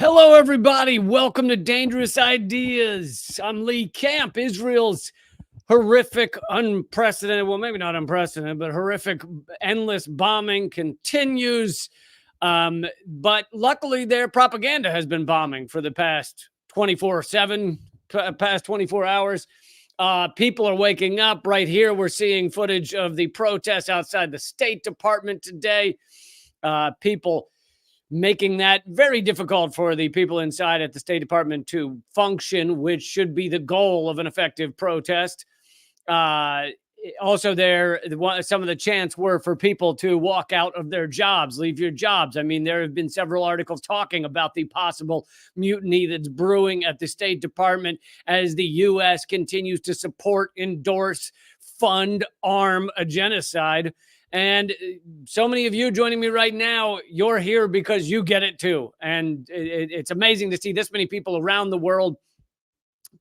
Hello, everybody. Welcome to Dangerous Ideas. I'm Leecamp. Israel's horrific, unprecedented, well, maybe not unprecedented, but horrific, endless bombing continues. But luckily, their propaganda has been bombing for the past 24/7, past 24 hours. People are waking up. Right here, we're seeing footage of the protests outside the State Department today. People making that very difficult for the people inside at the State Department to function, which should be the goal of an effective protest. Uh, Also, some of the chants were for people to walk out of their jobs, leave your jobs. I mean, there have been several articles talking about the possible mutiny that's brewing at the State Department as the U.S. continues to support, endorse, fund, arm a genocide. And so many of you joining me right now, you're here because you get it too. And it's amazing to see this many people around the world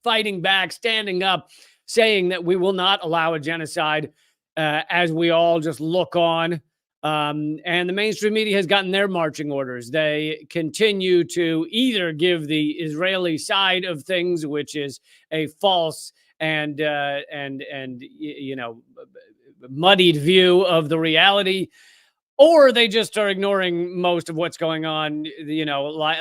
fighting back, standing up, saying that we will not allow a genocide as we all just look on. And the mainstream media has gotten their marching orders. They continue to either give the Israeli side of things, which is a false and muddied view of the reality, or they just are ignoring most of what's going on.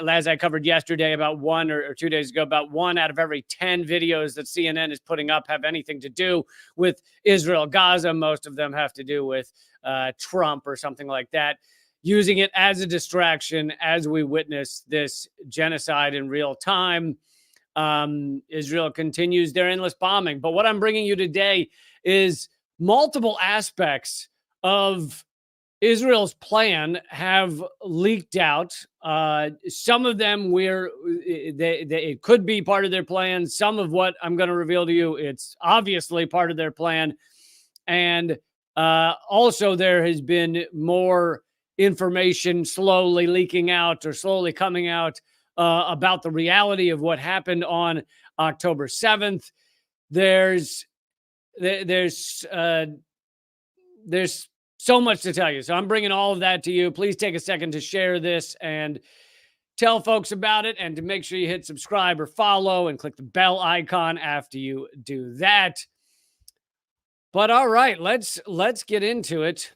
As I covered yesterday, about one or 2 days ago, about 1 out of every 10 videos that CNN is putting up have anything to do with Israel, Gaza. Most of them have to do with Trump or something like that, using it as a distraction as we witness this genocide in real time. Israel continues their endless bombing. But what I'm bringing you today is multiple aspects of Israel's plan have leaked out. Some of them it could be part of their plan. Some of what I'm going to reveal to you, it's obviously part of their plan. And also there has been more information slowly leaking out or slowly coming out about the reality of what happened on October 7th. There's so much to tell you. So I'm bringing all of that to you. Please take a second to share this and tell folks about it, and to make sure you hit subscribe or follow and click the bell icon after you do that. But all right, let's get into it.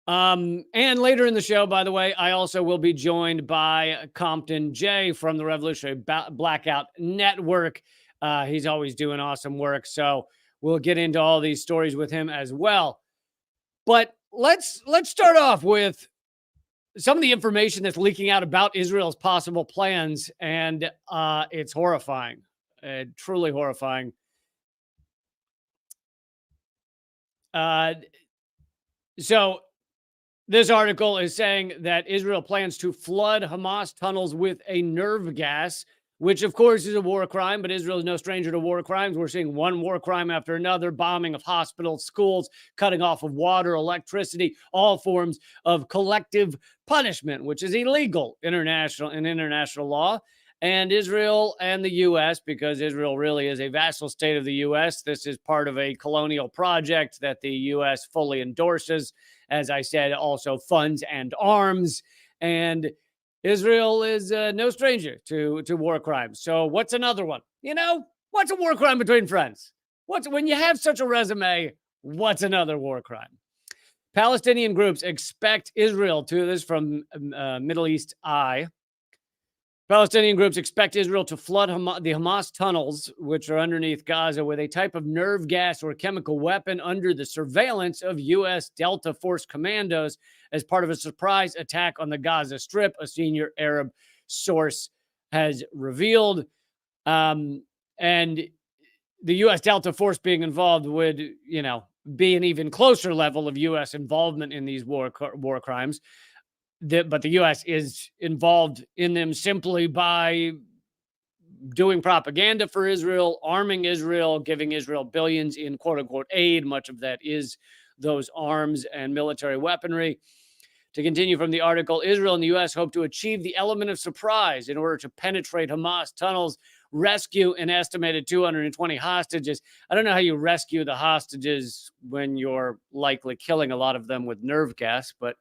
And later in the show, by the way, I also will be joined by Compton Jay from the Revolutionary Blackout Network. He's always doing awesome work. So we'll get into all these stories with him as well. But let's start off with some of the information that's leaking out about Israel's possible plans, and it's horrifying, truly horrifying. So this article is saying that Israel plans to flood Hamas tunnels with a nerve gas, which of course is a war crime, but Israel is no stranger to war crimes. We're seeing one war crime after another: bombing of hospitals, schools, cutting off of water, electricity, all forms of collective punishment, which is illegal in international law. And Israel and the U.S., because Israel really is a vassal state of the U.S., this is part of a colonial project that the U.S. fully endorses, as I said, also funds and arms. And Israel is no stranger to war crimes. So what's another one? What's a war crime between friends? When you have such a resume, what's another war crime? Palestinian groups expect Israel to, this from Middle East Eye. Palestinian groups expect Israel to flood the Hamas tunnels, which are underneath Gaza, with a type of nerve gas or chemical weapon under the surveillance of U.S. Delta Force commandos as part of a surprise attack on the Gaza Strip, a senior Arab source has revealed. And the U.S. Delta Force being involved would, be an even closer level of U.S. involvement in these war crimes. But the U.S. is involved in them simply by doing propaganda for Israel, arming Israel, giving Israel billions in quote-unquote aid. Much of that is those arms and military weaponry. To continue from the article, Israel and the U.S. hope to achieve the element of surprise in order to penetrate Hamas tunnels, rescue an estimated 220 hostages. I don't know how you rescue the hostages when you're likely killing a lot of them with nerve gas, but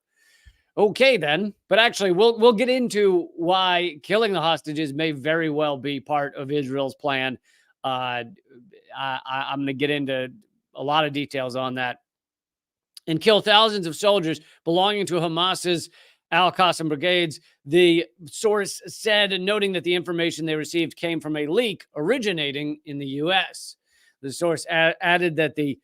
Okay, then. But actually, we'll get into why killing the hostages may very well be part of Israel's plan. Uh, I'm going to get into a lot of details on that. And kill thousands of soldiers belonging to Hamas's Al Qassam brigades. The source said, noting that the information they received came from a leak originating in the U.S. The source added that the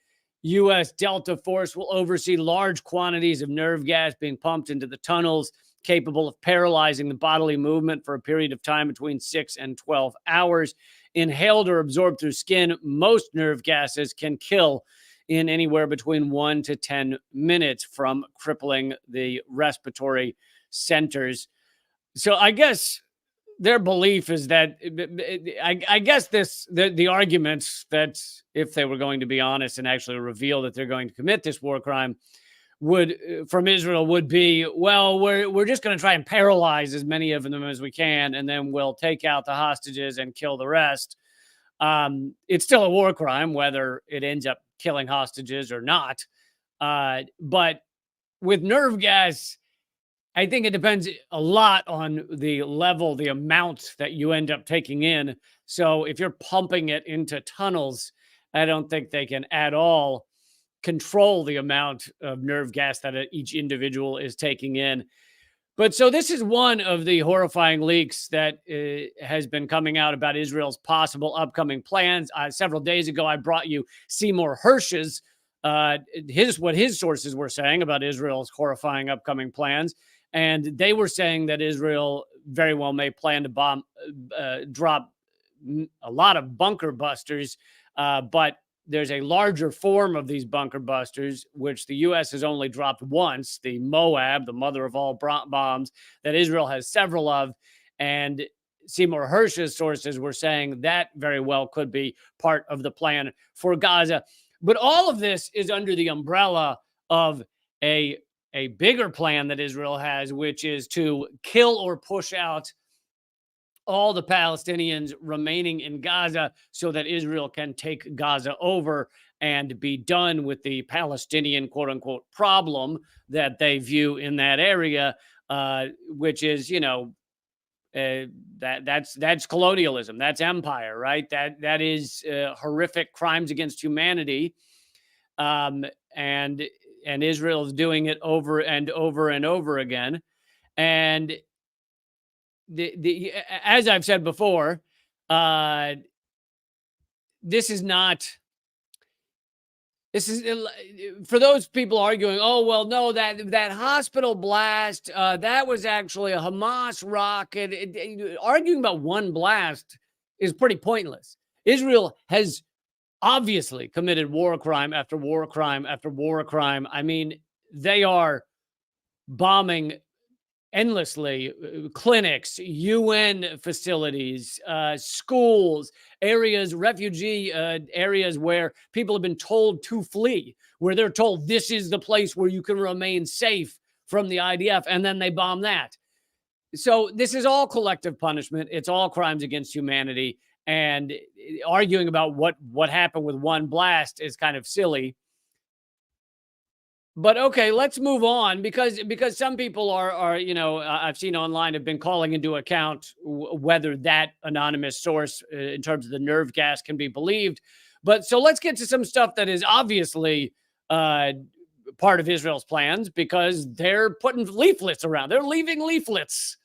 U.S. Delta Force will oversee large quantities of nerve gas being pumped into the tunnels, capable of paralyzing the bodily movement for a period of time between 6 and 12 hours. Inhaled or absorbed through skin, most nerve gases can kill in anywhere between 1 to 10 minutes from crippling the respiratory centers. So I guess their belief is that I guess the arguments that if they were going to be honest and actually reveal that they're going to commit this war crime would from Israel would be, well, we're just going to try and paralyze as many of them as we can, and then we'll take out the hostages and kill the rest. It's still a war crime, whether it ends up killing hostages or not. But with nerve gas, I think it depends a lot on the level, the amount that you end up taking in. So if you're pumping it into tunnels, I don't think they can at all control the amount of nerve gas that each individual is taking in. But so this is one of the horrifying leaks that has been coming out about Israel's possible upcoming plans. Several days ago, I brought you Seymour Hersh's, what his sources were saying about Israel's horrifying upcoming plans. And they were saying that Israel very well may plan to drop a lot of bunker busters, but there's a larger form of these bunker busters, which the U.S. has only dropped once, the Moab, the mother of all bombs, that Israel has several of. And Seymour Hersh's sources were saying that very well could be part of the plan for Gaza. But all of this is under the umbrella of a bigger plan that Israel has, which is to kill or push out all the Palestinians remaining in Gaza so that Israel can take Gaza over and be done with the Palestinian quote unquote problem that they view in that area, which is, that's colonialism, that's empire, right? That is horrific crimes against humanity. And Israel is doing it over and over and over again. And as I've said before, this is for those people arguing, oh, well, no, that hospital blast, that was actually a Hamas rocket. Arguing about one blast is pretty pointless. Israel has obviously committed war crime after war crime after war crime. I mean, they are bombing endlessly clinics, UN facilities, schools, areas, refugee areas where people have been told to flee, where they're told this is the place where you can remain safe from the IDF, and then they bomb that. So this is all collective punishment. It's all crimes against humanity, and arguing about what happened with one blast is kind of silly. But okay, let's move on because some people are I've seen online have been calling into account whether that anonymous source in terms of the nerve gas can be believed. But so let's get to some stuff that is obviously part of Israel's plans, because they're putting leaflets around. They're leaving leaflets.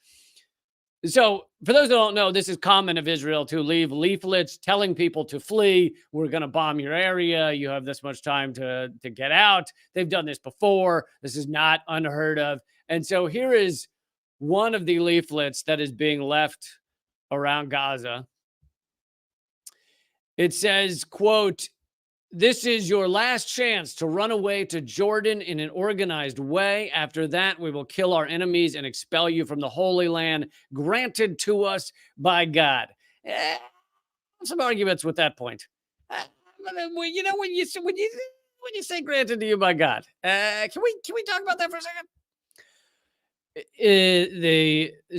So for those who don't know, this is common of Israel to leave leaflets telling people to flee. We're going to bomb your area. You have this much time to get out. They've done this before. This is not unheard of. And so here is one of the leaflets that is being left around Gaza. It says, quote, "This is your last chance to run away to Jordan in an organized way. After that, we will kill our enemies and expel you from the Holy Land granted to us by God." Some arguments with that point. When you say granted to you by God, can we talk about that for a second?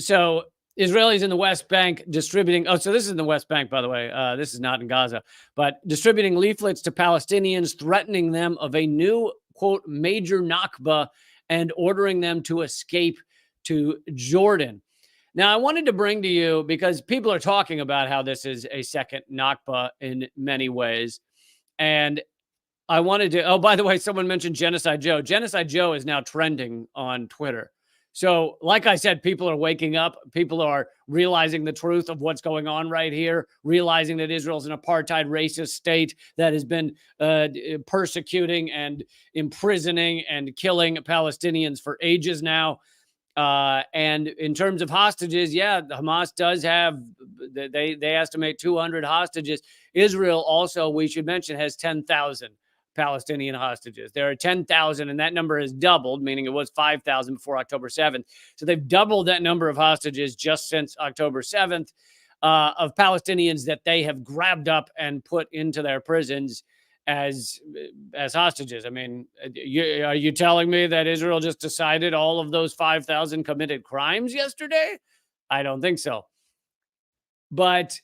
So Israelis in the West Bank distributing. Oh, so this is in the West Bank, by the way. This is not in Gaza, but distributing leaflets to Palestinians, threatening them of a new, quote, major Nakba and ordering them to escape to Jordan. Now, I wanted to bring to you, because people are talking about how this is a second Nakba in many ways. And I wanted to, oh, by the way, someone mentioned Genocide Joe. Genocide Joe is now trending on Twitter. So, like I said, people are waking up. People are realizing the truth of what's going on right here, realizing that Israel's an apartheid racist state that has been persecuting and imprisoning and killing Palestinians for ages now. And in terms of hostages, yeah, Hamas does have, they estimate 200 hostages. Israel also, we should mention, has 10,000 Palestinian hostages. There are 10,000, and that number has doubled, meaning it was 5,000 before October 7th. So they've doubled that number of hostages just since October 7th, of Palestinians that they have grabbed up and put into their prisons as hostages. I mean, are you telling me that Israel just decided all of those 5,000 committed crimes yesterday? I don't think so. But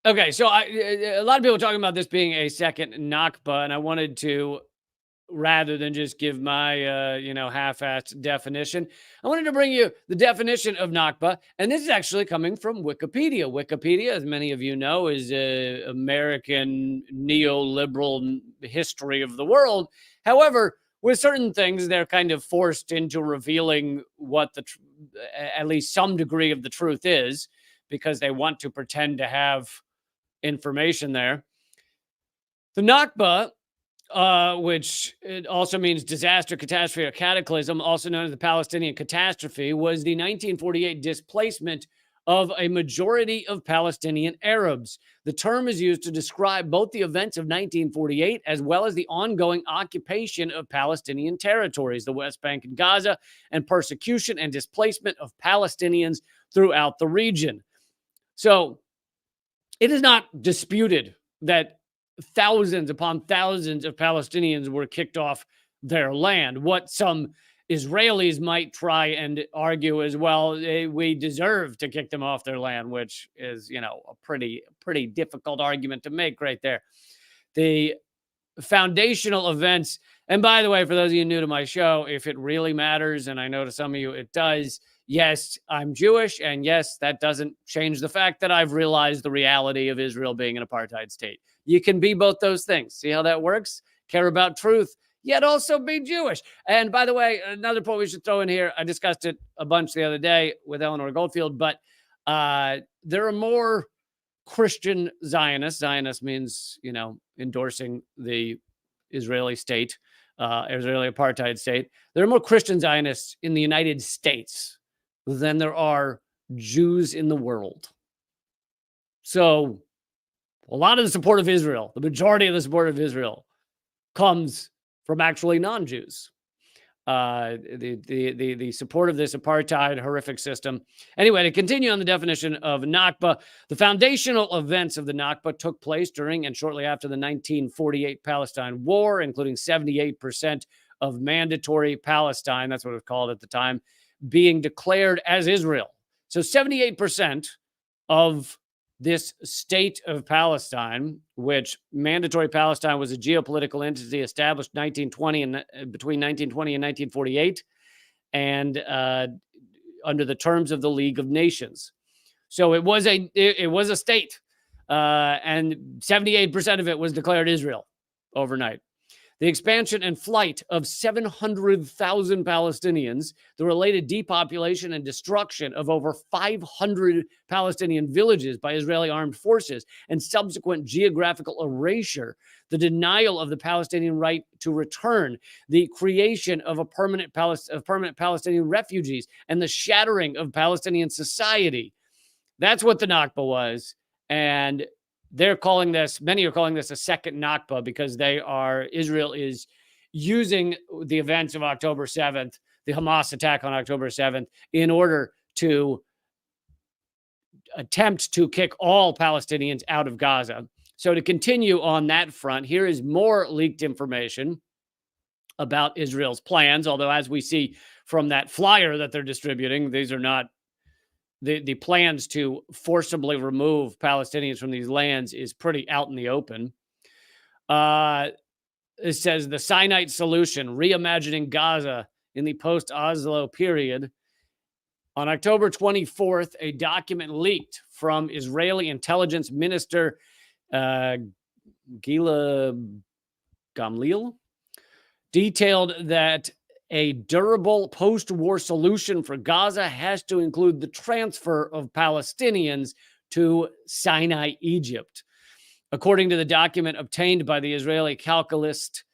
okay, so a lot of people are talking about this being a second Nakba, and I wanted to, rather than just give my half-assed definition, I wanted to bring you the definition of Nakba, and this is actually coming from Wikipedia. Wikipedia, as many of you know, is an American neoliberal history of the world. However, with certain things, they're kind of forced into revealing what at least some degree of the truth is, because they want to pretend to have information there. The Nakba, which it also means disaster, catastrophe, or cataclysm, also known as the Palestinian catastrophe, was the 1948 displacement of a majority of Palestinian Arabs. The term is used to describe both the events of 1948 as well as the ongoing occupation of Palestinian territories, the West Bank and Gaza, and persecution and displacement of Palestinians throughout the region. So it is not disputed that thousands upon thousands of Palestinians were kicked off their land. What some Israelis might try and argue as well, we deserve to kick them off their land, which is, a pretty difficult argument to make right there. The foundational events, and by the way, for those of you new to my show, if it really matters, and I know to some of you it does, yes, I'm Jewish, and yes, that doesn't change the fact that I've realized the reality of Israel being an apartheid state. You can be both those things. See how that works? Care about truth, yet also be Jewish. And by the way, another point we should throw in here, I discussed it a bunch the other day with Eleanor Goldfield, but there are more Christian Zionists. Zionist means, endorsing the Israeli state, Israeli apartheid state. There are more Christian Zionists in the United States than there are Jews in the world. So a lot of the support of Israel, the majority of the support of Israel, comes from actually non-Jews. The support of this apartheid horrific system. Anyway, to continue on the definition of Nakba, the foundational events of the Nakba took place during and shortly after the 1948 Palestine War, including 78% of mandatory Palestine, that's what it was called at the time, being declared as Israel. So 78% of this state of Palestine, which mandatory Palestine was a geopolitical entity established 1920 and between 1920 and 1948, and under the terms of the League of Nations. So it was a state, and 78% of it was declared Israel overnight. The expansion and flight of 700,000 Palestinians, the related depopulation and destruction of over 500 Palestinian villages by Israeli armed forces, and subsequent geographical erasure, the denial of the Palestinian right to return, the creation of permanent Palestinian refugees, and the shattering of Palestinian society. That's what the Nakba was. And many are calling this a second Nakba because Israel is using the events of October 7th, the Hamas attack on October 7th, in order to attempt to kick all Palestinians out of Gaza. So to continue on that front, here is more leaked information about Israel's plans, although as we see from that flyer that they're distributing, these are not the plans to forcibly remove Palestinians from these lands is pretty out in the open. it says the Sinite solution, reimagining Gaza in the post-Oslo period. On October 24th, a document leaked from Israeli intelligence minister Gila Gamliel detailed that a durable post-war solution for Gaza has to include the transfer of Palestinians to Sinai, Egypt. According to the document obtained by the Israeli Calculist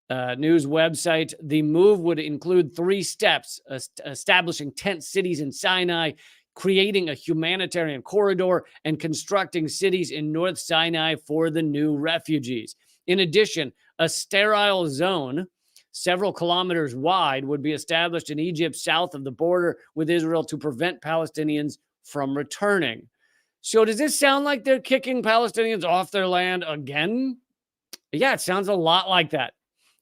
news website, the move would include 3 steps: establishing tent cities in Sinai, creating a humanitarian corridor, and constructing cities in North Sinai for the new refugees. In addition, a sterile zone several kilometers wide would be established in Egypt south of the border with Israel to prevent Palestinians from returning. So does this sound like they're kicking Palestinians off their land again? Yeah, it sounds a lot like that.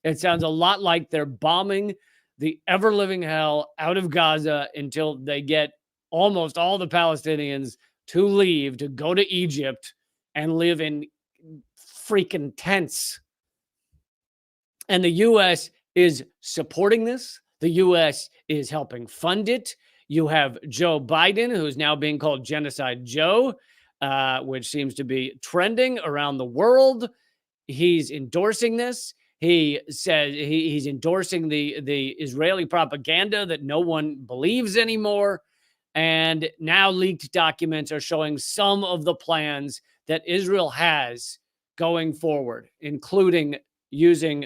It sounds a lot like they're bombing the ever-living hell out of Gaza until they get almost all the Palestinians to leave, to go to Egypt and live in freaking tents. And the U.S. is supporting this. The U.S. is helping fund it. You have Joe Biden, who's now being called Genocide Joe, which seems to be trending around the world. He's endorsing this. He says he's endorsing the Israeli propaganda that no one believes anymore. And now leaked documents are showing some of the plans that Israel has going forward, including using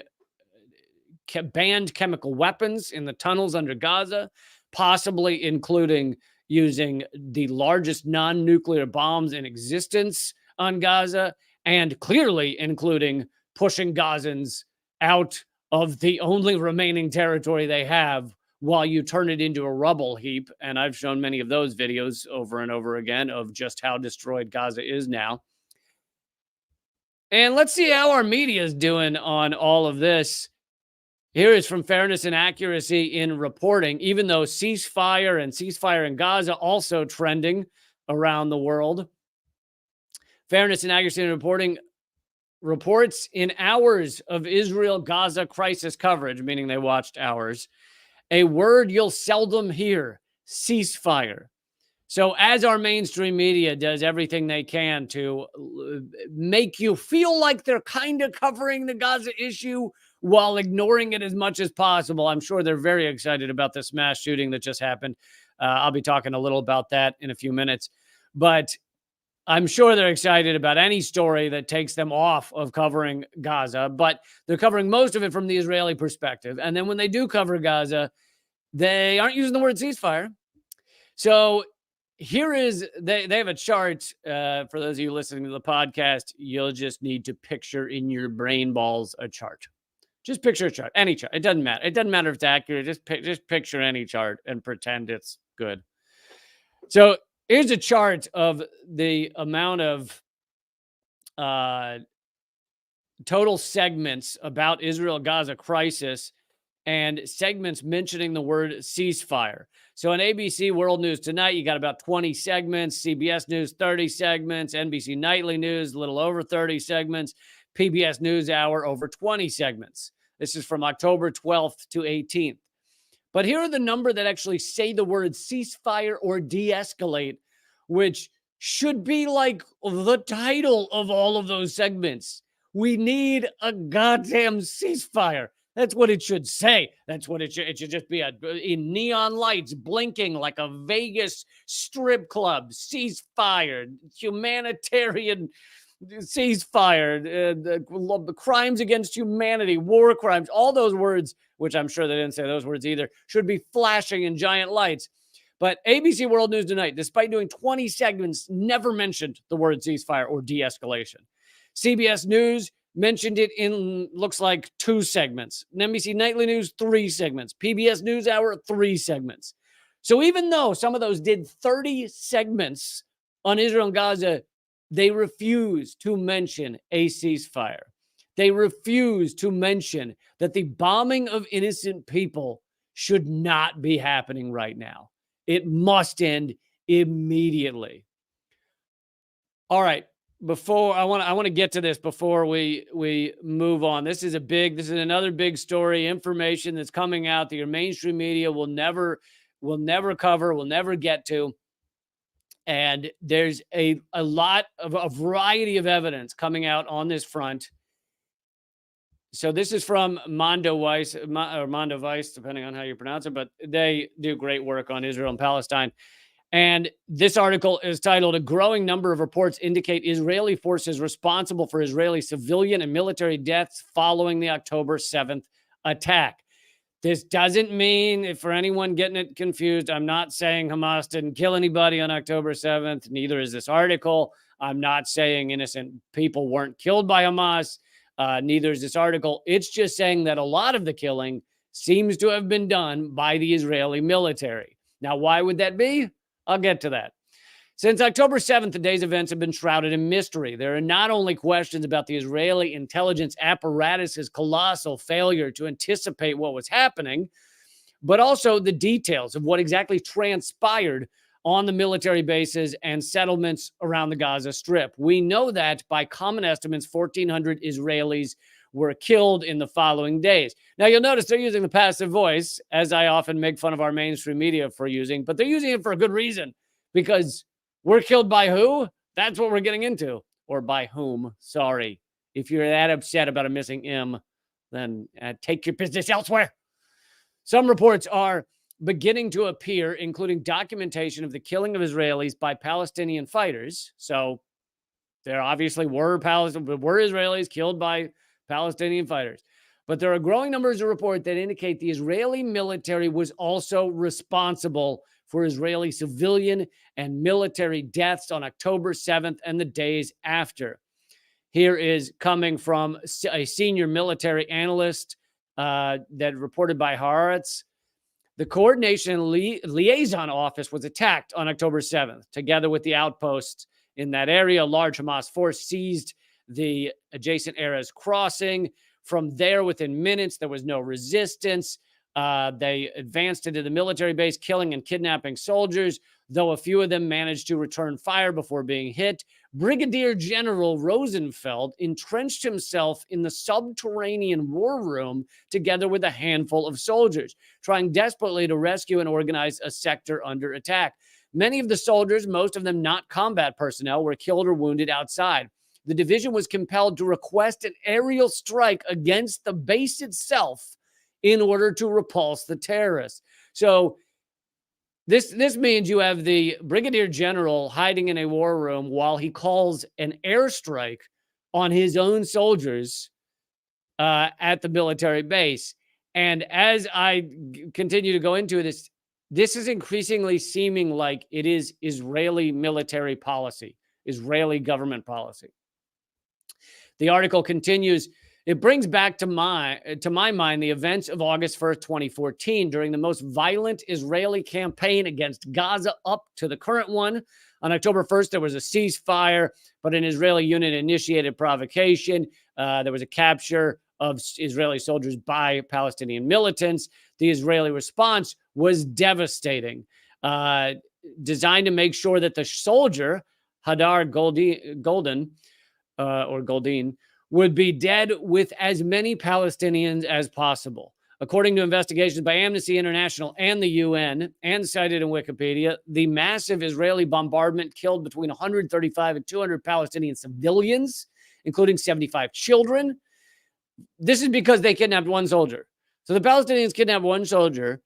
banned chemical weapons in the tunnels under Gaza, possibly including using the largest non-nuclear bombs in existence on Gaza, and clearly including pushing Gazans out of the only remaining territory they have while you turn it into a rubble heap. And I've shown many of those videos over and over again of just how destroyed Gaza is now. And let's see how our media is doing on all of this. Here is from Fairness and Accuracy in Reporting. Even though ceasefire in Gaza also trending around the world, Fairness and Accuracy in Reporting reports in hours of Israel-Gaza crisis coverage, meaning they watched hours, a word you'll seldom hear: ceasefire. So as our mainstream media does everything they can to make you feel like they're kind of covering the Gaza issue while ignoring it as much as possible, I'm sure they're very excited about this mass shooting that just happened. I'll be talking a little about that in a few minutes. But I'm sure they're excited about any story that takes them off of covering Gaza, but they're covering most of it from the Israeli perspective. And then when they do cover Gaza, they aren't using the word ceasefire. So here is, they have a chart. For those of you listening to the podcast, you'll just need to picture in your brain balls a chart. Just picture a chart, any chart. It doesn't matter. It doesn't matter if it's accurate. Just picture any chart and pretend it's good. So here's a chart of the amount of total segments about Israel-Gaza crisis and segments mentioning the word ceasefire. So on ABC World News Tonight, you got about 20 segments, CBS News, 30 segments, NBC Nightly News, a little over 30 segments, PBS NewsHour, over 20 segments. This is from October 12th to 18th. But here are the number that actually say the word ceasefire or de-escalate, which should be like the title of all of those segments. We need a goddamn ceasefire. That's what it should say. That's what it should just be in neon lights blinking like a Vegas strip club. Ceasefire, humanitarian ceasefire, the crimes against humanity, war crimes, all those words, which I'm sure they didn't say those words either, should be flashing in giant lights. But ABC World News Tonight, despite doing 20 segments, never mentioned the word ceasefire or de-escalation. CBS News mentioned it in, looks like, 2 segments. NBC Nightly News, 3 segments. PBS NewsHour, 3 segments. So even though some of those did 30 segments on Israel and Gaza, they refuse to mention a ceasefire. They refuse to mention that the bombing of innocent people should not be happening right now. It must end immediately. All right. before I want to get to this before we move on. This is another big story, information that's coming out that your mainstream media will never cover, will never get to. And there's a lot of a variety of evidence coming out on this front. So this is from Mondo Weiss, or Mondo Weiss, depending on how you pronounce it, but they do great work on Israel and Palestine. And this article is titled, "A Growing Number of Reports Indicate Israeli Forces Responsible for Israeli Civilian and Military Deaths Following the October 7th Attack." This doesn't mean, for anyone getting it confused, I'm not saying Hamas didn't kill anybody on October 7th. Neither is this article. I'm not saying innocent people weren't killed by Hamas. Neither is this article. It's just saying that a lot of the killing seems to have been done by the Israeli military. Now, why would that be? I'll get to that. Since October 7th, the day's events have been shrouded in mystery. There are not only questions about the Israeli intelligence apparatus's colossal failure to anticipate what was happening, but also the details of what exactly transpired on the military bases and settlements around the Gaza Strip. We know that by common estimates, 1,400 Israelis were killed in the following days. Now, you'll notice they're using the passive voice, as I often make fun of our mainstream media for using, but they're using it for a good reason, because we're killed by who? That's what we're getting into. Or by whom. Sorry. If you're that upset about a missing M, then take your business elsewhere. Some reports are beginning to appear, including documentation of the killing of Israelis by Palestinian fighters. So there obviously were Israelis killed by Palestinian fighters. But there are growing numbers of reports that indicate the Israeli military was also responsible for Israeli civilian and military deaths on October 7th and the days after. Here is coming from a senior military analyst that reported by Haaretz. The Coordination and Liaison Office was attacked on October 7th. Together with the outposts in that area, a large Hamas force seized the adjacent Erez crossing. From there, within minutes, there was no resistance. They advanced into the military base, killing and kidnapping soldiers, though a few of them managed to return fire before being hit. Brigadier General Rosenfeld entrenched himself in the subterranean war room together with a handful of soldiers, trying desperately to rescue and organize a sector under attack. Many of the soldiers, most of them not combat personnel, were killed or wounded outside. The division was compelled to request an aerial strike against the base itself in order to repulse the terrorists. So this means you have the brigadier general hiding in a war room while he calls an airstrike on his own soldiers at the military base. And as I continue to go into this is increasingly seeming like it is Israeli military policy, Israeli government policy. The article continues. It brings back to my mind the events of August 1st, 2014, during the most violent Israeli campaign against Gaza up to the current one. On October 1st, there was a ceasefire, but an Israeli unit initiated provocation. There was a capture of Israeli soldiers by Palestinian militants. The Israeli response was devastating, designed to make sure that the soldier, Hadar Goldin, would be dead with as many Palestinians as possible. According to investigations by Amnesty International and the UN, and cited in Wikipedia, the massive Israeli bombardment killed between 135 and 200 Palestinian civilians, including 75 children. This is because they kidnapped one soldier. So the Palestinians kidnapped one soldier.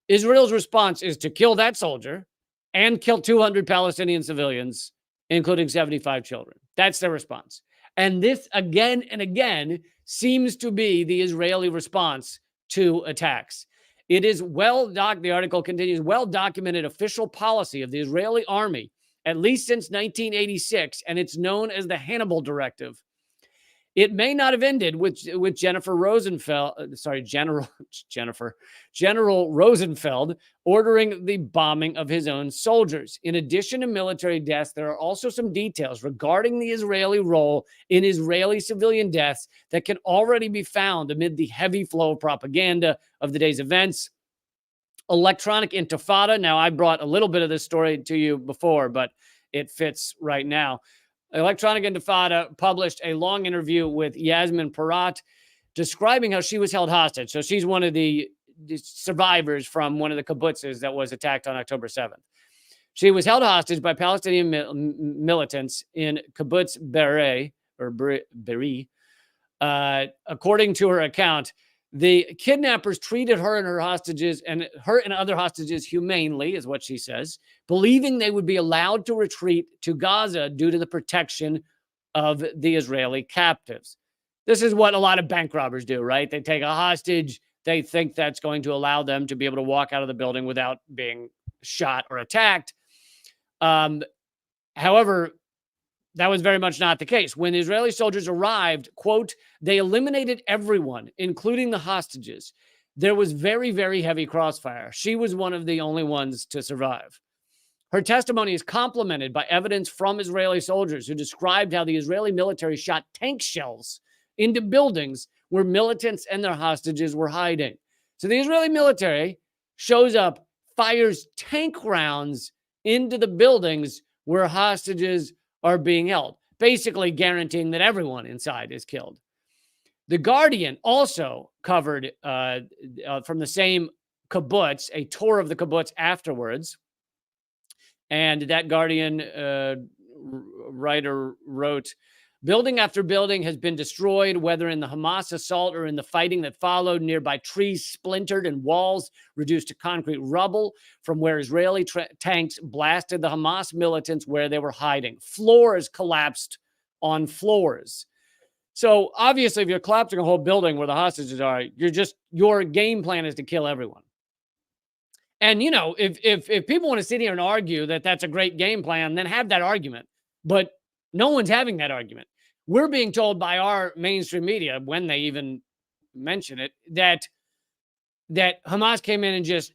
Israel's response is to kill that soldier and kill 200 Palestinian civilians, including 75 children. That's their response. And this, again and again, seems to be the Israeli response to attacks. It is the article continues, well-documented official policy of the Israeli army, at least since 1986, and it's known as the Hannibal Directive. It may not have ended with General Rosenfeld ordering the bombing of his own soldiers. In addition to military deaths, there are also some details regarding the Israeli role in Israeli civilian deaths that can already be found amid the heavy flow of propaganda of the day's events. Electronic intifada. Now, I brought a little bit of this story to you before, but it fits right now. Electronic Intifada published a long interview with Yasmin Parat describing how she was held hostage. So she's one of the survivors from one of the kibbutzes that was attacked on October 7th. She was held hostage by Palestinian militants in kibbutz Be'eri. According to her account, the kidnappers treated her and other hostages humanely, is what she says, believing they would be allowed to retreat to Gaza due to the protection of the Israeli captives. This is what a lot of bank robbers do, right? They take a hostage. They think that's going to allow them to be able to walk out of the building without being shot or attacked. However, that was very much not the case. When Israeli soldiers arrived, quote, they eliminated everyone, including the hostages. There was very, very heavy crossfire. She was one of the only ones to survive. Her testimony is complemented by evidence from Israeli soldiers who described how the Israeli military shot tank shells into buildings where militants and their hostages were hiding. So the Israeli military shows up, fires tank rounds into the buildings where hostages are being held, basically guaranteeing that everyone inside is killed. The Guardian also covered from the same kibbutz, a tour of the kibbutz afterwards. And that Guardian writer wrote, building after building has been destroyed, whether in the Hamas assault or in the fighting that followed. Nearby trees splintered and walls reduced to concrete rubble from where Israeli tanks blasted the Hamas militants where they were hiding. Floors collapsed on floors. So obviously, if you're collapsing a whole building where the hostages are, your game plan is to kill everyone. And, you know, if people want to sit here and argue that that's a great game plan, then have that argument. But no one's having that argument. We're being told by our mainstream media, when they even mention it, that Hamas came in and just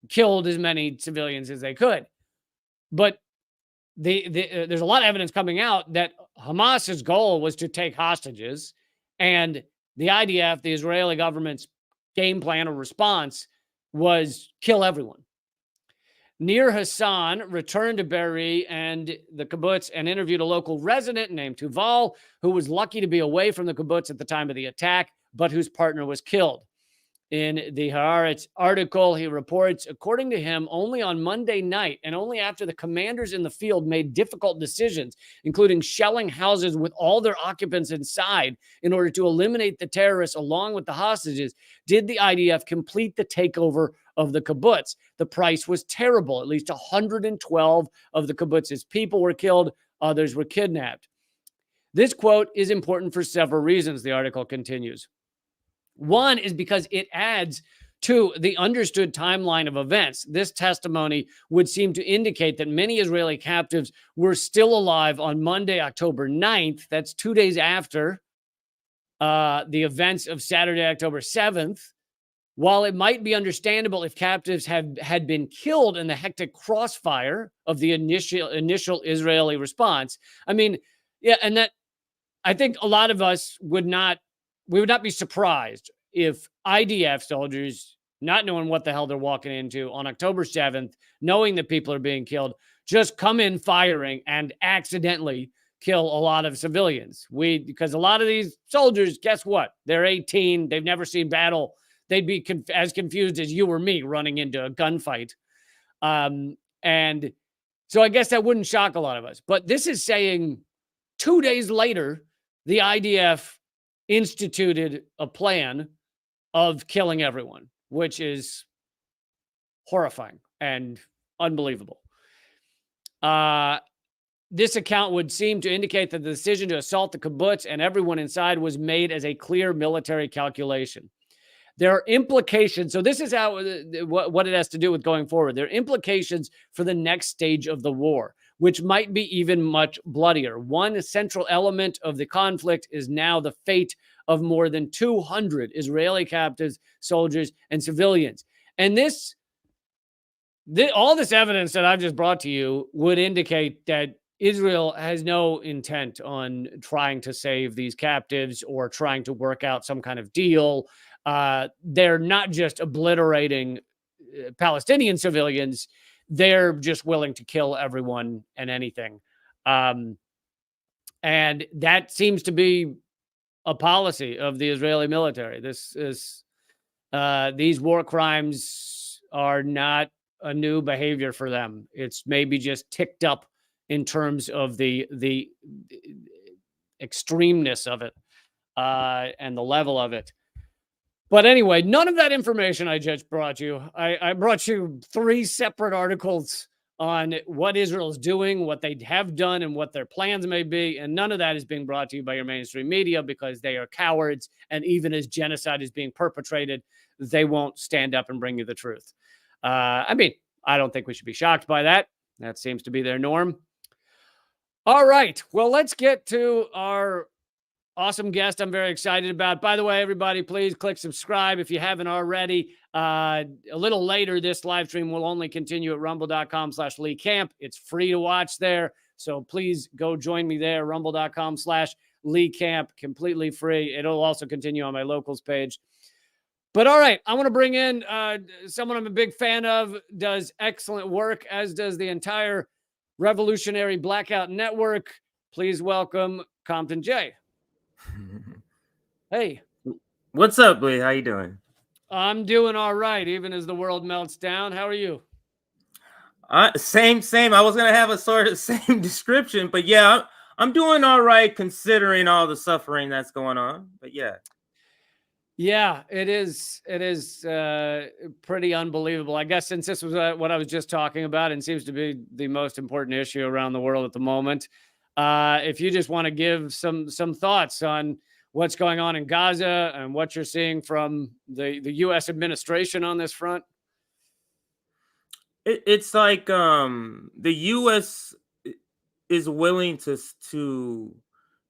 killed as many civilians as they could. But there's a lot of evidence coming out that Hamas's goal was to take hostages, and the IDF, the Israeli government's game plan or response, was kill everyone. Nir Hassan returned to Be'eri and the kibbutz and interviewed a local resident named Tuval, who was lucky to be away from the kibbutz at the time of the attack, but whose partner was killed. In the Haaretz article, he reports, according to him, only on Monday night and only after the commanders in the field made difficult decisions, including shelling houses with all their occupants inside in order to eliminate the terrorists along with the hostages, did the IDF complete the takeover of the kibbutz. The price was terrible. At least 112 of the kibbutz's people were killed. Others were kidnapped. This quote is important for several reasons, the article continues. One is because it adds to the understood timeline of events. This testimony would seem to indicate that many Israeli captives were still alive on Monday, October 9th. That's 2 days after the events of Saturday, October 7th. While it might be understandable if captives had been killed in the hectic crossfire of the initial Israeli response, I mean, yeah, and that I think a lot of us would not be surprised if IDF soldiers, not knowing what the hell they're walking into on October 7th, knowing that people are being killed, just come in firing and accidentally kill a lot of civilians. Because a lot of these soldiers, guess what? They're 18. They've never seen battle. They'd be as confused as you or me running into a gunfight. And so I guess that wouldn't shock a lot of us. But this is saying 2 days later, the IDF instituted a plan of killing everyone, which is horrifying and unbelievable. This account would seem to indicate that the decision to assault the kibbutz and everyone inside was made as a clear military calculation. There are implications. So this is how what it has to do with going forward. There are implications for the next stage of the war, which might be even much bloodier. One central element of the conflict is now the fate of more than 200 Israeli captives, soldiers, and civilians. And all this evidence that I've just brought to you would indicate that Israel has no intent on trying to save these captives or trying to work out some kind of deal. They're not just obliterating Palestinian civilians. They're just willing to kill everyone and anything. And that seems to be a policy of the Israeli military. This is these war crimes are not a new behavior for them. It's maybe just ticked up in terms of the extremeness of it and the level of it. But anyway, none of that information I just brought you. I brought you 3 separate articles on what Israel's doing, what they have done, and what their plans may be. And none of that is being brought to you by your mainstream media because they are cowards. And even as genocide is being perpetrated, they won't stand up and bring you the truth. I mean, I don't think we should be shocked by that. That seems to be their norm. All right. Well, let's get to our awesome guest I'm very excited about. By the way, everybody, please click subscribe if you haven't already. A little later, this live stream will only continue at rumble.com/leecamp. It's free to watch there. So please go join me there, rumble.com/leecamp, completely free. It'll also continue on my locals page. But all right, I want to bring in someone I'm a big fan of, does excellent work, as does the entire Revolutionary Blackout Network. Please welcome Compton J. Hey. What's up, Lee? How you doing? I'm doing all right, even as the world melts down. How are you? Same. I was gonna have a sort of same description, but yeah, I'm doing all right considering all the suffering that's going on. But yeah. Yeah, it is. It is pretty unbelievable. I guess since this was what I was just talking about and seems to be the most important issue around the world at the moment, if you just want to give some thoughts on what's going on in Gaza and what you're seeing from the U.S. administration on this front. It's like the U.S. is willing to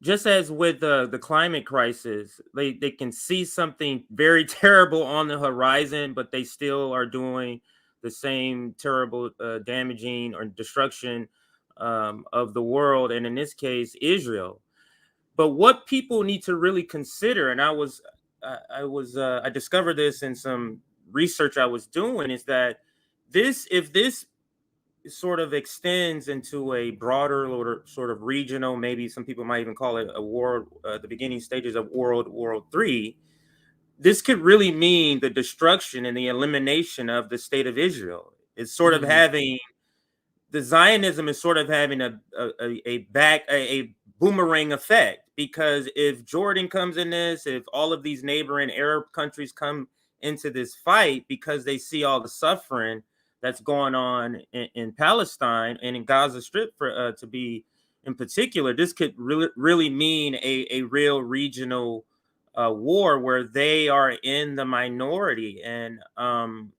just as with the climate crisis, they can see something very terrible on the horizon, but they still are doing the same terrible damaging or destruction of the world, and in this case, Israel. But what people need to really consider, and I discovered this in some research I was doing, is that if this sort of extends into a broader sort of regional, maybe some people might even call it a war, the beginning stages of World War III, this could really mean the destruction and the elimination of the state of Israel. It's sort of having, the Zionism is sort of having a boomerang effect, because if Jordan comes in this, if all of these neighboring Arab countries come into this fight because they see all the suffering that's going on in Palestine and in Gaza Strip, to be in particular, this could really mean a real regional war where they are in the minority, and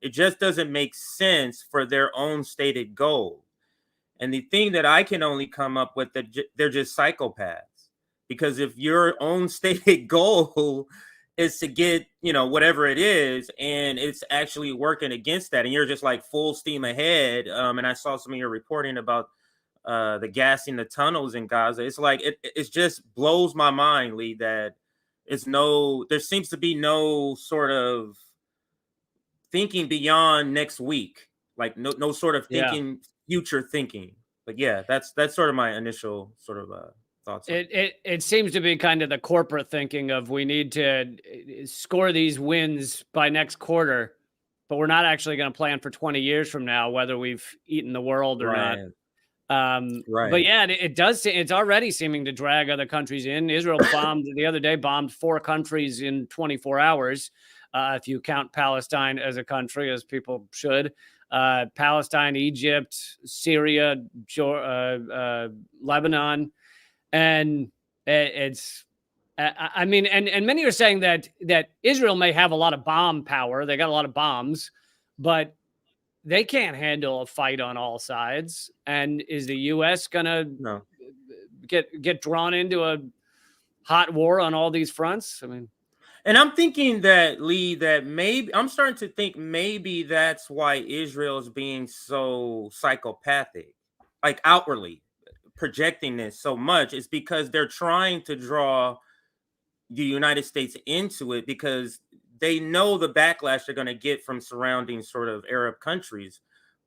it just doesn't make sense for their own stated goal. And the thing that I can only come up with, that they're just psychopaths, because if your own stated goal is to get, whatever it is, and it's actually working against that, and you're just like full steam ahead. And I saw some of your reporting about the gassing the tunnels in Gaza. It's like it just blows my mind, Lee, that there seems to be no sort of thinking beyond next week, like no sort of thinking, future thinking. But yeah, that's sort of my initial sort of thoughts. It seems to be kind of the corporate thinking of, we need to score these wins by next quarter, but we're not actually going to plan for 20 years from now whether we've eaten the world or not. But yeah, it's already seeming to drag other countries in. Israel the other day bombed 4 countries in 24 hours, if you count Palestine as a country, as people should. Palestine, Egypt, Syria, Lebanon. And it's, I mean, and many are saying that Israel may have a lot of bomb power. They got a lot of bombs, but they can't handle a fight on all sides. And is the U.S. gonna get drawn into a hot war on all these fronts? I mean, and I'm thinking that, Lee, I'm starting to think maybe that's why Israel is being so psychopathic, like outwardly projecting this so much, is because they're trying to draw the United States into it, because they know the backlash they're going to get from surrounding sort of Arab countries.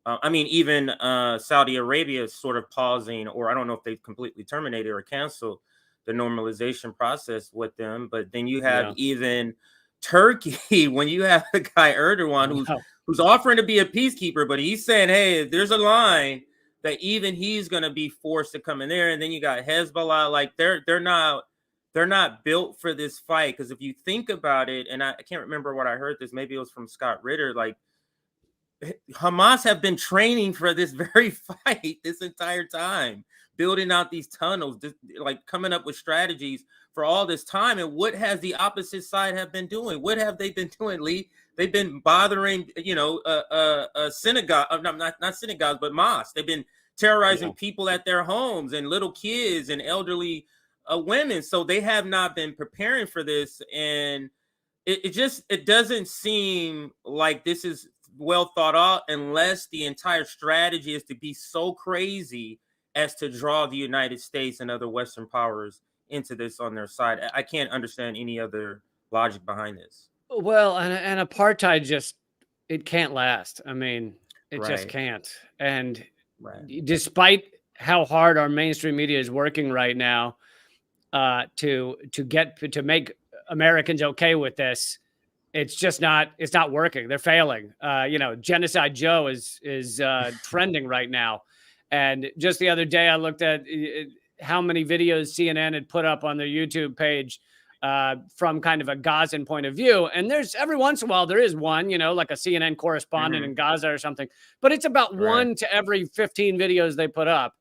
I mean, even Saudi Arabia is sort of pausing, or I don't know if they've completely terminated or canceled the normalization process with them. But then you have Yeah. even Turkey, when you have the guy Erdogan who's offering to be a peacekeeper, but he's saying, hey, there's a line that even he's going to be forced to come in there. And then you got Hezbollah, like they're not built for this fight. Because if you think about it, and I can't remember what I heard this, maybe it was from Scott Ritter, like Hamas have been training for this very fight this entire time, building out these tunnels, like coming up with strategies for all this time. And what has the opposite side have been doing? What have they been doing, Lee? They've been bothering, synagogue, not synagogues, but mosques. They've been terrorizing people at their homes and little kids and elderly women. So they have not been preparing for this. And it doesn't seem like this is well thought out unless the entire strategy is to be so crazy as to draw the United States and other Western powers into this on their side. I can't understand any other logic behind this. Well, and apartheid it can't last. I mean, it just can't. And despite how hard our mainstream media is working right now to make Americans okay with this, it's not working. They're failing. Genocide Joe is trending right now. And just the other day I looked at how many videos CNN had put up on their YouTube page from kind of a Gazan point of view. And there's every once in a while, there is one, like a CNN correspondent in Gaza or something, but it's about 1 to every 15 videos they put up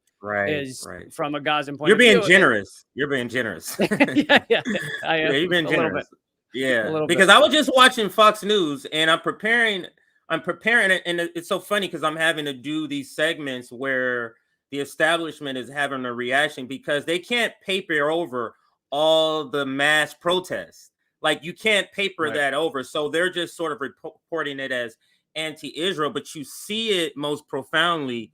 is from a Gazan point of view. You're being generous. You're being generous. yeah. You've been generous. Yeah, because I was just watching Fox News and I'm preparing it. And it's so funny because I'm having to do these segments where the establishment is having a reaction because they can't paper over all the mass protests. Like you can't paper that over. So they're just sort of reporting it as anti-Israel, but you see it most profoundly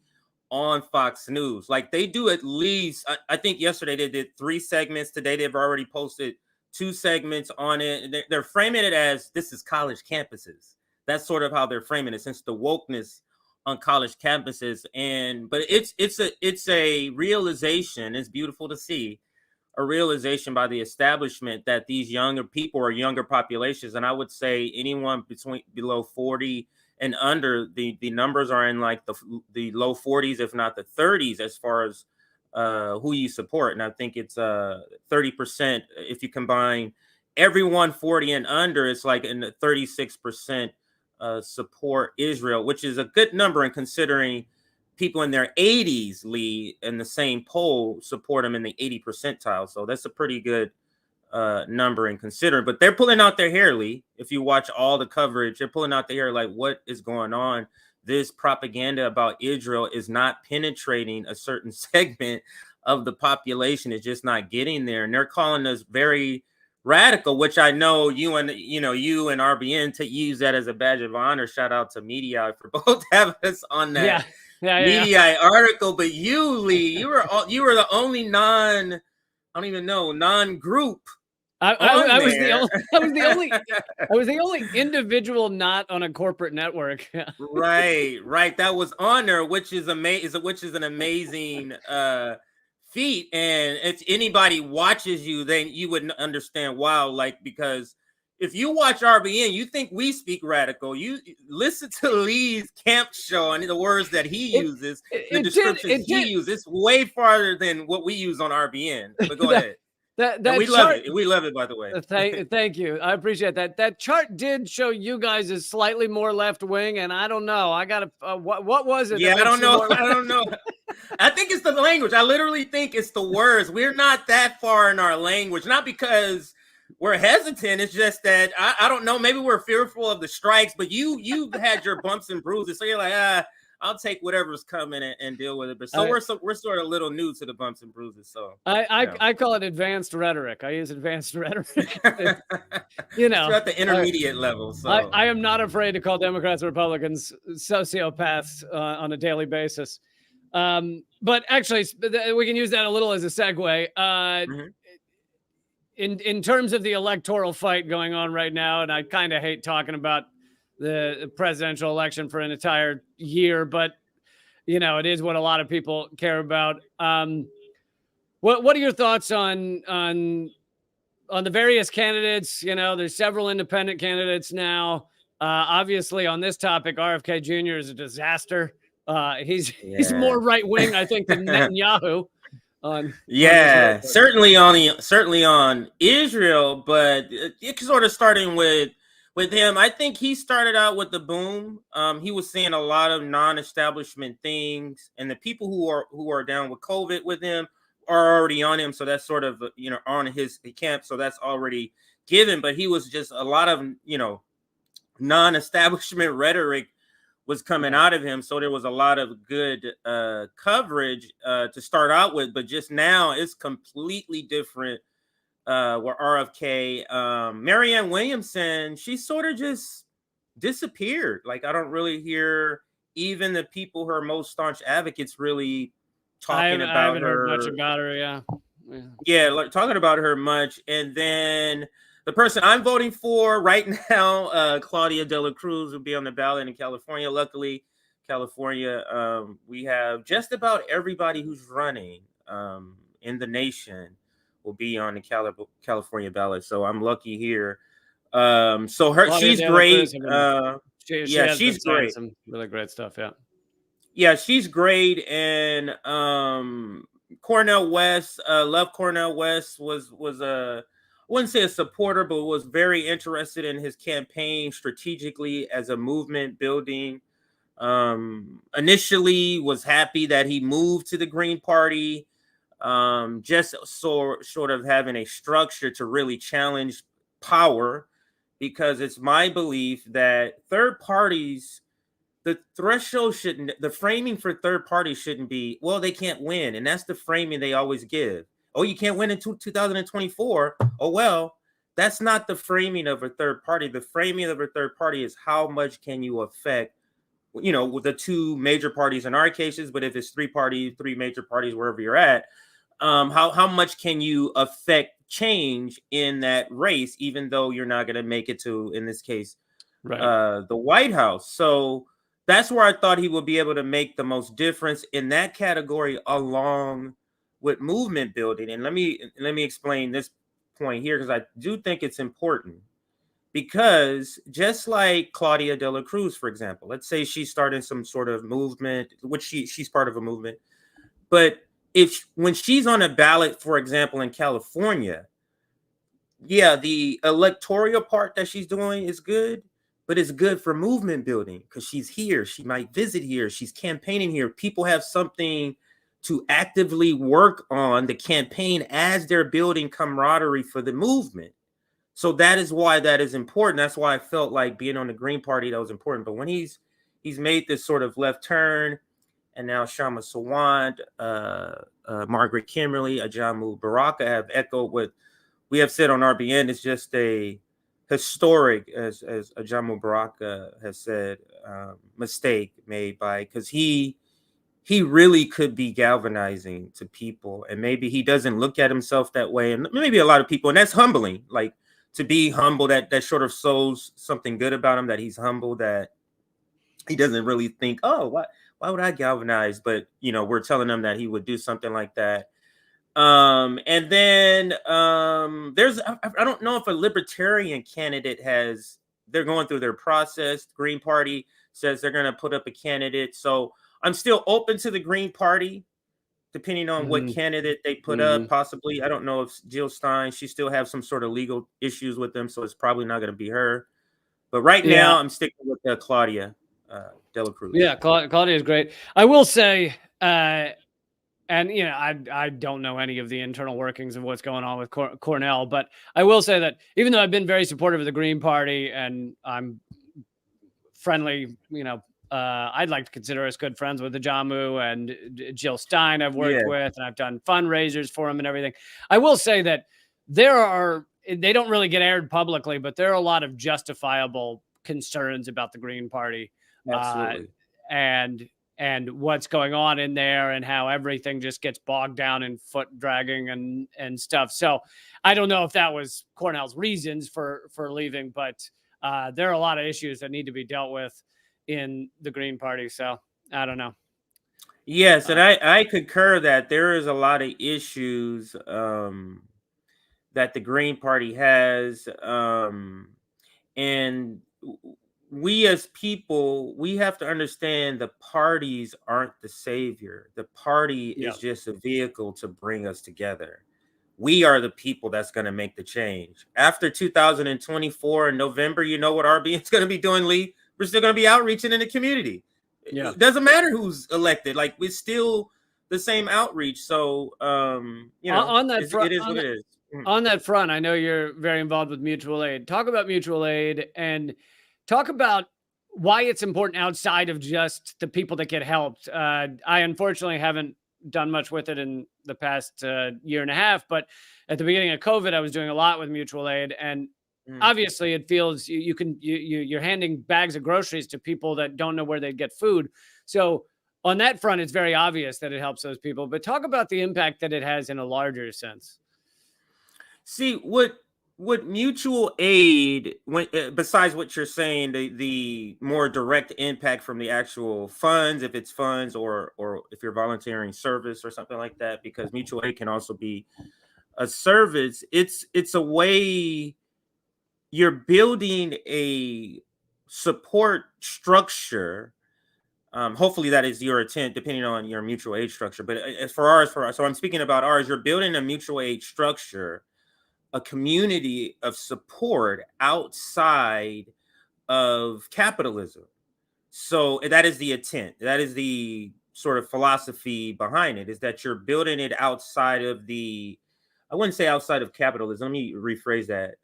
on Fox News. Like they do at least, I think yesterday they did 3 segments. Today they've already posted 2 segments on it. They're framing it as this is college campuses. That's sort of how they're framing it, since the wokeness on college campuses. But it's a realization. It's beautiful to see a realization by the establishment that these younger people are younger populations. And I would say anyone below 40 and under, the numbers are in like the low 40s, if not the 30s, as far as who you support. And I think it's 30%. If you combine everyone 40 and under, it's like in the 36% support Israel, which is a good number. And considering people in their 80s, Lee, in the same poll support them in the 80 percentile. So that's a pretty good number in considering. But they're pulling out their hair, Lee. If you watch all the coverage, they're pulling out their hair like, what is going on? This propaganda about Israel is not penetrating a certain segment of the population. It's just not getting there. And they're calling us very radical, which I know you and RBN to use that as a badge of honor. Shout out to Media for both having us on that Media article. But you, Lee, you were the only non-group. I was the only individual not on a corporate network. right. That was on there, which is amazing. Which is an amazing feat. And if anybody watches you, then you would understand. Wow, because if you watch RBN, you think we speak radical. You listen to Lee's camp show and the words that he uses, the descriptions he uses. It's way farther than what we use on RBN. But go ahead. We love it. We love it, by the way. Thank you. I appreciate that. That chart did show you guys as slightly more left wing, and I don't know. I got to. What was it? Yeah, I don't know. I think it's the language. I literally think it's the words. We're not that far in our language, not because we're hesitant. It's just that I don't know. Maybe we're fearful of the strikes, but you've had your bumps and bruises, so you're like, I'll take whatever's coming and deal with it. But we're sort of a little new to the bumps and bruises. So I call it advanced rhetoric. I use advanced rhetoric. It's at the intermediate level. So I am not afraid to call Democrats and Republicans sociopaths on a daily basis. But actually, we can use that a little as a segue. In terms of the electoral fight going on right now, and I kind of hate talking about the presidential election for an entire year, but it is what a lot of people care about. What are your thoughts on the various candidates? You know, there's several independent candidates now. Obviously, on this topic, RFK Jr. is a disaster. He's Yeah. more right wing, I think, than Netanyahu on Israel. Yeah, certainly on Israel, but it sort of starting with him. I think he started out with the boom. He was seeing a lot of non-establishment things, and the people who are down with COVID with him are already on him. So that's sort of on his camp. So that's already given. But he was just a lot of non-establishment rhetoric was coming out of him. So there was a lot of good coverage to start out with, but just now it's completely different. Where RFK, Marianne Williamson, she sort of just disappeared. Like, I don't really hear even the people, her most staunch advocates, really talking I about haven't heard much her. about her. Yeah. Yeah, like talking about her much. And then the person I'm voting for right now, Claudia De La Cruz, will be on the ballot in California. Luckily, California, we have just about everybody who's running in the nation will be on the California ballot. So I'm lucky here. So Claudia she's De La great. Cruz, she Yeah, has been she's saying great. some really great stuff. Yeah. Yeah, she's great. And Cornel West, love Cornel West, was a, I wouldn't say a supporter, but was very interested in his campaign strategically as a movement building. Initially was happy that he moved to the Green Party, just sort of having a structure to really challenge power, because it's my belief that third parties, the threshold shouldn't, the framing for third parties shouldn't be, well, they can't win. And that's the framing they always give. Oh, you can't win in 2024. Oh, well, that's not the framing of a third party. The framing of a third party is how much can you affect, with the two major parties in our cases, but if it's three major parties, wherever you're at, how much can you affect change in that race, even though you're not going to make it to, in this case, Right. the White House. So that's where I thought he would be able to make the most difference in that category, along with movement building. And let me explain this point here, because I do think it's important. Because just like Claudia De La Cruz, for example, let's say she's starting some sort of movement, which she's part of a movement. But when she's on a ballot, for example, in California, yeah, the electoral part that she's doing is good, but it's good for movement building because she's here. She might visit here. She's campaigning here. People have something to actively work on the campaign as they're building camaraderie for the movement. So that is why that is important. That's why I felt like being on the Green Party, that was important. But when he's made this sort of left turn, and now Shama Sawant, Margaret Kimberly, Ajamu Baraka have echoed what we have said on RBN. It's just a historic, as Ajamu Baraka has said, mistake made by, because he really could be galvanizing to people, and maybe he doesn't look at himself that way, and maybe a lot of people, and that's humbling. Like, to be humble, that sort of shows something good about him, that he's humble, that he doesn't really think, oh, why would I galvanize? But we're telling him that he would do something like that. And then there's, I don't know if a libertarian candidate they're going through their process. The Green Party says they're going to put up a candidate. So I'm still open to the Green Party, depending on what candidate they put up. Possibly, I don't know if Jill Stein, she still have some sort of legal issues with them, so it's probably not going to be her. But right now, I'm sticking with Claudia De La Cruz. Yeah, Claudia is great. I will say, and I don't know any of the internal workings of what's going on with Cornell, but I will say that even though I've been very supportive of the Green Party and I'm friendly, I'd like to consider us good friends with the Jamu and Jill Stein I've worked with, and I've done fundraisers for him and everything. I will say that they don't really get aired publicly, but there are a lot of justifiable concerns about the Green Party. Absolutely. And what's going on in there, and how everything just gets bogged down in foot dragging and stuff. So I don't know if that was Cornell's reasons for leaving, but there are a lot of issues that need to be dealt with in the Green Party. So I don't know. Yes, and I concur that there is a lot of issues that the Green Party has, and we as people, we have to understand the parties aren't the savior. The party Yeah. is just a vehicle to bring us together. We are the people that's going to make the change. After 2024 in November, you know what RB is going to be doing, Lee? We're still going to be outreaching in the community. Yeah. It doesn't matter who's elected. Like, we're still the same outreach. So, On that front, it is what it is. on that front, I know you're very involved with mutual aid. Talk about mutual aid and talk about why it's important outside of just the people that get helped. I unfortunately haven't done much with it in the past year and a half, but at the beginning of COVID, I was doing a lot with mutual aid, and obviously, it feels you're handing bags of groceries to people that don't know where they'd get food. So on that front, it's very obvious that it helps those people. But talk about the impact that it has in a larger sense. See what mutual aid, when besides what you're saying, the more direct impact from the actual funds, if it's funds or if you're volunteering service or something like that, because mutual aid can also be a service. It's a way you're building a support structure. Hopefully that is your intent, depending on your mutual aid structure. But as for ours, so I'm speaking about ours. You're building a mutual aid structure, a community of support outside of capitalism. So that is the intent. That is the sort of philosophy behind it, is that you're building it outside of I wouldn't say outside of capitalism. Let me rephrase that.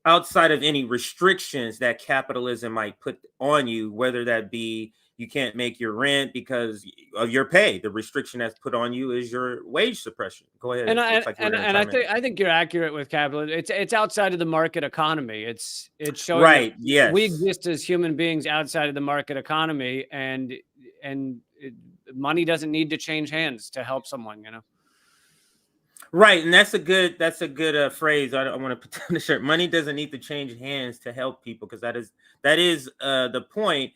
Outside of any restrictions that capitalism might put on you, whether that be you can't make your rent because of your pay. The restriction that's put on you is your wage suppression. Go ahead. And It I looks like you were and going to and I chime in. think you're accurate with capitalism. It's outside of the market economy. It's showing that Right. we Yes. exist as human beings outside of the market economy, and money doesn't need to change hands to help someone. Right, and that's a good phrase. I want to put on the shirt. Money doesn't need to change hands to help people, because that is the point.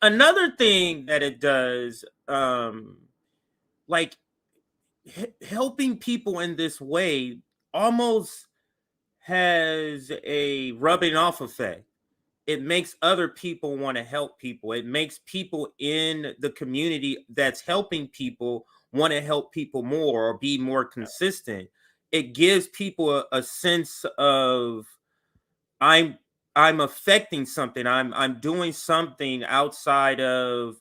Another thing that it does, like helping people in this way, almost has a rubbing off effect. It makes other people want to help people. It makes people in the community that's helping people want to help people more or be more consistent. It gives people a sense of I'm I'm affecting something. I'm doing something outside of,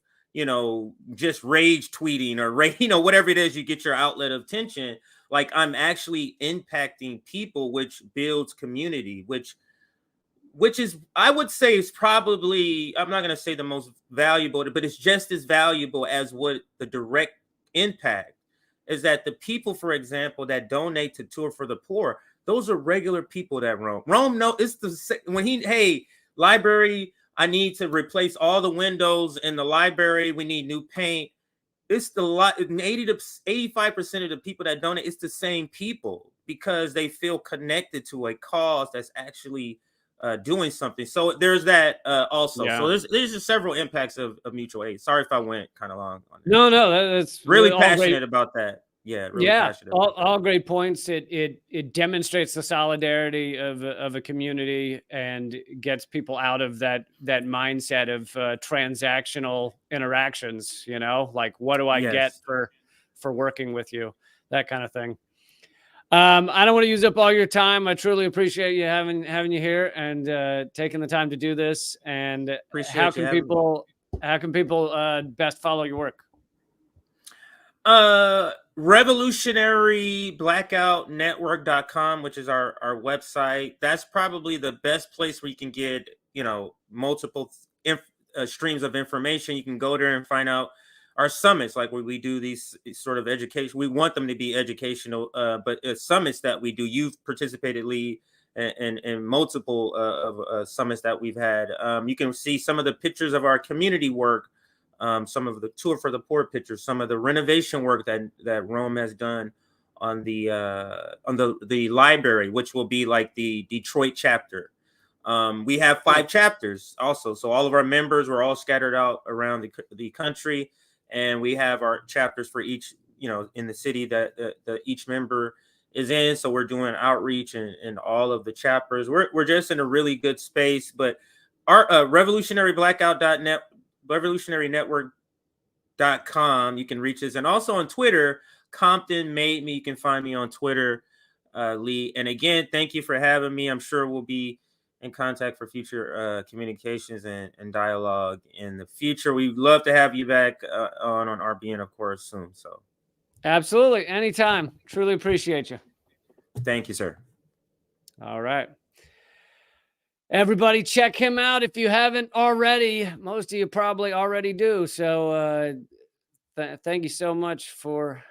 just rage tweeting or whatever it is you get your outlet of tension. Like, I'm actually impacting people, which builds community, which is, I would say, is probably, I'm not going to say the most valuable, but it's just as valuable as what the direct impact is. That the people, for example, that donate to Tour for the Poor, those are regular people that Rome no, it's when hey, library, I need to replace all the windows in the library, we need new paint. It's the lot 80 to 85% of the people that donate, it's the same people, because they feel connected to a cause that's actually doing something. So there's that also. So Yeah. there's just several impacts of mutual aid. Sorry if I went kind of long on that. No, that's Really all great. passionate about that. Yeah, really Yeah, passionate about that. all great points. It demonstrates the solidarity of a community and gets people out of that mindset of transactional interactions. Like, what do I get Yes. for working with you, that kind of thing. I don't want to use up all your time. I truly appreciate you having you here and taking the time to do this. And how Appreciate you can having me. people best follow your work? Revolutionaryblackoutnetwork.com, which is our website. That's probably the best place where you can get, multiple streams of information. You can go there and find out our summits, like where we do these sort of education. We want them to be educational, but summits that we do. You've participated, Lee, in multiple of summits that we've had. You can see some of the pictures of our community work, some of the Tour for the Poor pictures, some of the renovation work that Rome has done on the library, which will be like the Detroit chapter. We have 5 chapters also, so all of our members were all scattered out around the country. and we have our chapters for each, in the city that each member is in. So we're doing outreach in all of the chapters. We're just in a really good space. But our revolutionaryblackout.net, revolutionarynetwork.com, you can reach us, and also on Twitter, Compton Made Me. You can find me on Twitter, Lee. And again, thank you for having me. I'm sure we'll be in contact for future communications and dialogue in the future. We'd love to have you back on RBN, of course, soon. So absolutely, anytime. Truly appreciate you. Thank you, sir. All right. Everybody check him out if you haven't already. Most of you probably already do. So thank you so much for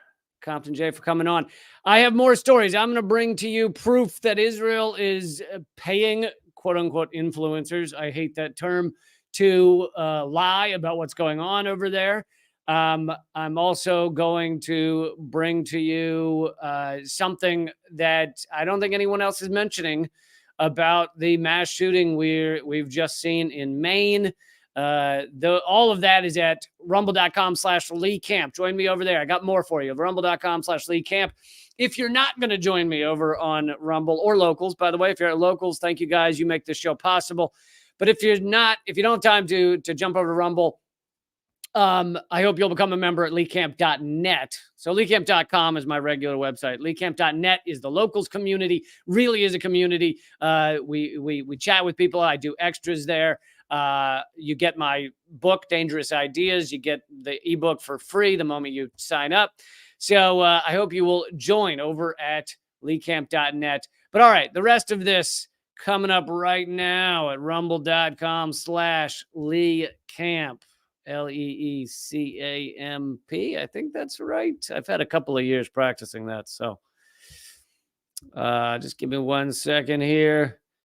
Compton J for coming on. I have more stories. I'm going to bring to you proof that Israel is paying quote unquote influencers. I hate that term, to lie about what's going on over there. I'm also going to bring to you something that I don't think anyone else is mentioning about the mass shooting we've just seen in Maine. All of that is at rumble.com/leecamp. Join me over there. I got more for you. Rumble.com/leecamp. If you're not going to join me over on Rumble or Locals, by the way, if you're at Locals, thank you guys. You make this show possible. But if you don't have time to jump over to Rumble, I hope you'll become a member at leecamp.net. So leecamp.com is my regular website. Leecamp.net is the Locals community, really is a community. We chat with people. I do extras there. You get my book, Dangerous Ideas. You get the ebook for free the moment you sign up. So I hope you will join over at leecamp.net. But all right, the rest of this coming up right now at rumble.com/leecamp. LEECAMP. I think that's right. I've had a couple of years practicing that. So just give me 1 second here.